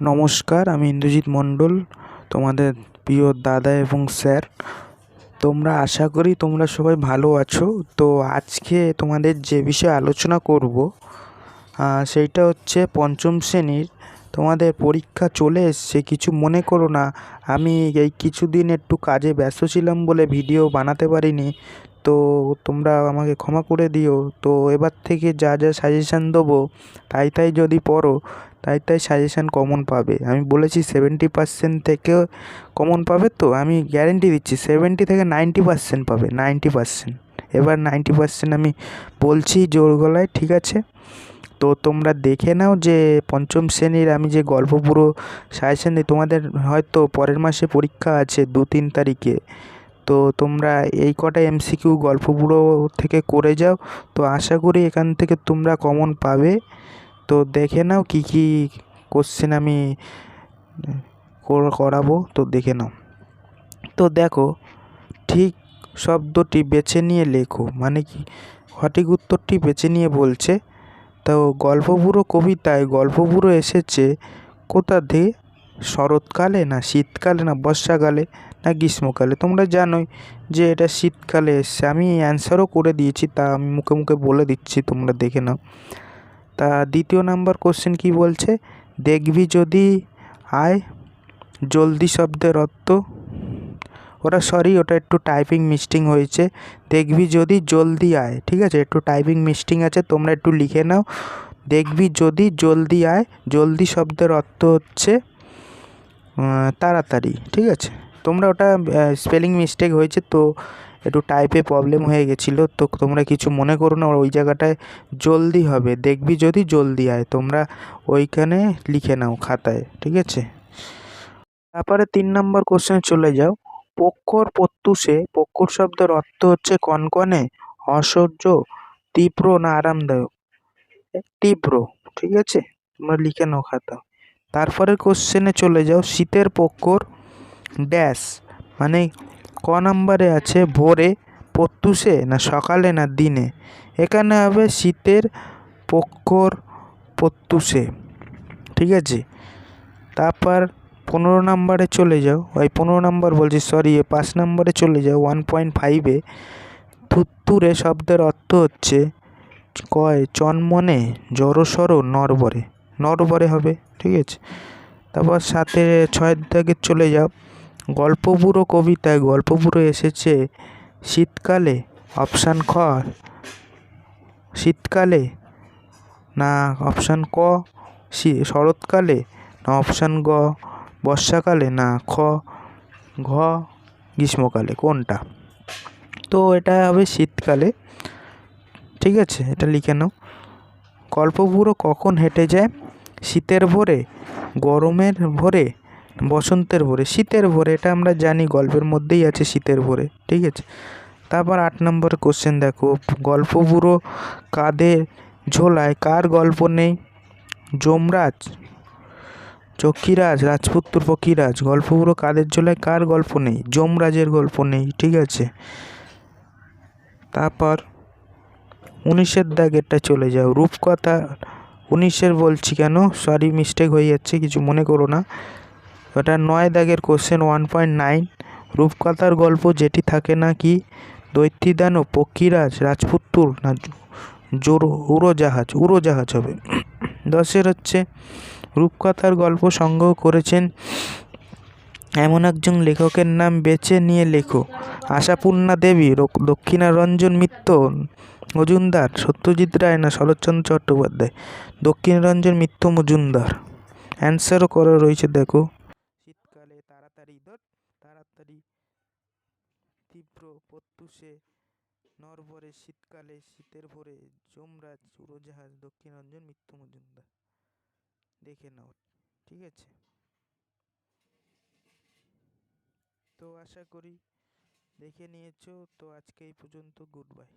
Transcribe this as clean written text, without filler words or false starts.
নমস্কার, আমি ইন্দ্রজিৎ মণ্ডল, তোমাদের প্রিয় দাদা এবং স্যার। তোমরা আশা করি তোমরা সবাই ভালো আছো। তো আজকে তোমাদের যে বিষয়ে আলোচনা করব সেইটা হচ্ছে পঞ্চম শ্রেণীর তোমাদের পরীক্ষা চলে এসছে। কিছু মনে করো না, আমি এই কিছুদিন একটু কাজে ব্যস্ত ছিলাম বলে ভিডিও বানাতে পারিনি, তো তোমরা আমাকে ক্ষমা করে দিও। তো এবার থেকে যা যা সাজেশান দেবো তাই যদি পড়ো তাই সাজেশান কমন পাবে। আমি বলেছি 70% থেকে কমন পাবে, তো আমি গ্যারেন্টি দিচ্ছি 70 থেকে 90% পাবে, 90%। এবার 90% আমি বলছি জোর গলায়, ঠিক আছে? তো তোমরা দেখে নাও যে পঞ্চম শ্রেণীর আমি যে গল্প পুরো সাজেশান দিই। তোমাদের হয়তো পরের মাসে পরীক্ষা আছে 2-3 তারিখে, তো তোমরা এই কটা এমসিকিউ গল্প পুরো থেকে করে যাও। তো আশা করি এখান থেকে তোমরা কমন পাবে। তো দেখে নাও কি কি কোশ্চেন আমি করাবো, তো দেখে নাও। তো দেখো, ঠিক শব্দটি বেছে নিয়ে লেখো, মানে কি সঠিক উত্তরটি বেছে নিয়ে বলছে। তো গল্পপুরো কবিতায় গল্পপুরো এসেছে কোথা থেকে? শরৎকালে, না শীতকালে, না বর্ষাকালে, না গ্রীষ্মকালে? তোমরা জানোই যে এটা শীতকালে এসছে। আমি অ্যান্সারও করে দিয়েছি, তা আমি মুখে মুখে বলে দিচ্ছি, তোমরা দেখে নাও। তা দ্বিতীয় নাম্বার কোশ্চেন কি বলছে? দেখবি যদি আয়। জলদি শব্দের অর্থ, ওটা একটু টাইপিং মিস্টেক হয়েছে। দেখবি যদি জলদি আয়, ঠিক আছে? একটু টাইপিং মিস্টেক আছে, তোমরা একটু লিখে নাও। দেখবি যদি জলদি আয়, জলদি শব্দের অর্থ হচ্ছে তাড়াতাড়ি, ঠিক আছে? তোমরা ওটা স্পেলিং মিস্টেক হয়েছে, তো একটু টাইপে প্রবলেম হয়ে গেছিলো, তো তোমরা কিছু মনে করো না। ওই জায়গাটায় জলদি হবে, দেখবি যদি জলদি আয়, তোমরা ওইখানে লিখে নাও খাতায়, ঠিক আছে? তারপরে 3 নম্বর কোশ্চেন চলে যাও। পক্ষর প্রত্যুষে, পক্ষর শব্দের অর্থ হচ্ছে কনকনে, অসহ্য, তীব্র, না আরামদায়ক? তীব্র, ঠিক আছে? তোমরা লিখে নাও খাতা। তারপরের কোশ্চেনে চলে যাও। শীতের পক্ষর ড্যাশ, মানে ক নাম্বারে আছে? ভোরে, প্রত্যুষে, না সকালে, না দিনে? এখানে হবে শীতের পক্ষর প্রত্যুষে, ঠিক আছে? তারপর 15 নাম্বারে চলে যাও। 15 নাম্বার বলছি, সরি, 5 নাম্বারে চলে যাও। 1.5-এ থুত্তুরে শব্দের অর্থ হচ্ছে কয় চনমনে, জড়সড়, নড়বড়ে? নড়বড়ে হবে, ঠিক আছে? তারপর 6 দাগে চলে যাও। গল্পপুরো কবিতায় গল্পপুরো এসেছে শীতকালে। অপশান খ শীতকালে, না অপশান ক শরৎকালে, না অপশান গ বর্ষাকালে, না ঘ গ্রীষ্মকালে? কোনটা? তো এটা হবে শীতকালে, ঠিক আছে? এটা লিখে নাও। গল্পপুরো কখন হেঁটে যায়? শীতের ভোরে, গরমের ভোরে, বসন্তের ভোরে? শীতের ভোরে, এটা আমরা জানি, গল্পের মধ্যেই আছে শীতের ভোরে, ঠিক আছে? তারপর 8 নম্বরের কোশ্চেন দেখো। গল্পপুরো কাঁধে ঝোলায় কার গল্প নেই? যমরাজ, চক্ষীরাজ, রাজপুত্র পক্ষীরাজ? গল্পপুরো কাদের ঝোলায় কার গল্প নেই? যমরাজের গল্প নেই, ঠিক আছে? তারপর 19-এর দাগেরটা চলে যাও। রূপকথা 19-এর বলছি কেন, সরি, মিস্টেক হয়ে যাচ্ছে, কিছু মনে করো না। ওটা 9 দাগের কোশ্চেন 1.9। রূপকথার গল্প যেটি থাকে না কি? দৈত্যদানব, পক্ষীরাজ, রাজপুত্র, না উড়োজাহাজ? উড়োজাহাজ হবে। 10-এর হচ্ছে রূপকথার গল্প সংগ্রহ করেছেন এমন একজন লেখকের নাম বেছে নিয়ে লেখো। আশাপূর্ণা দেবী, দক্ষিণারঞ্জন মিত্র মজুমদার, সত্যজিৎ রায়, না শরৎচন্দ্র চট্টোপাধ্যায়? দক্ষিণারঞ্জন মিত্র মজুমদার। অ্যান্সারও করা রয়েছে, দেখো। শীতকালে তাড়াতাড়ি, তাড়াতাড়ি, তীব্র, প্রত্যুষে, নড়বড়ে, শীতকালে, শীতের ভোরে, যমরাজ, উড়োজাহাজ, দক্ষিণারঞ্জন মিত্র মজুমদার? দেখে নাও, ঠিক আছে? তো আশা করি দেখে নিয়েছো। তো আজকে এই পর্যন্ত, গুড বাই।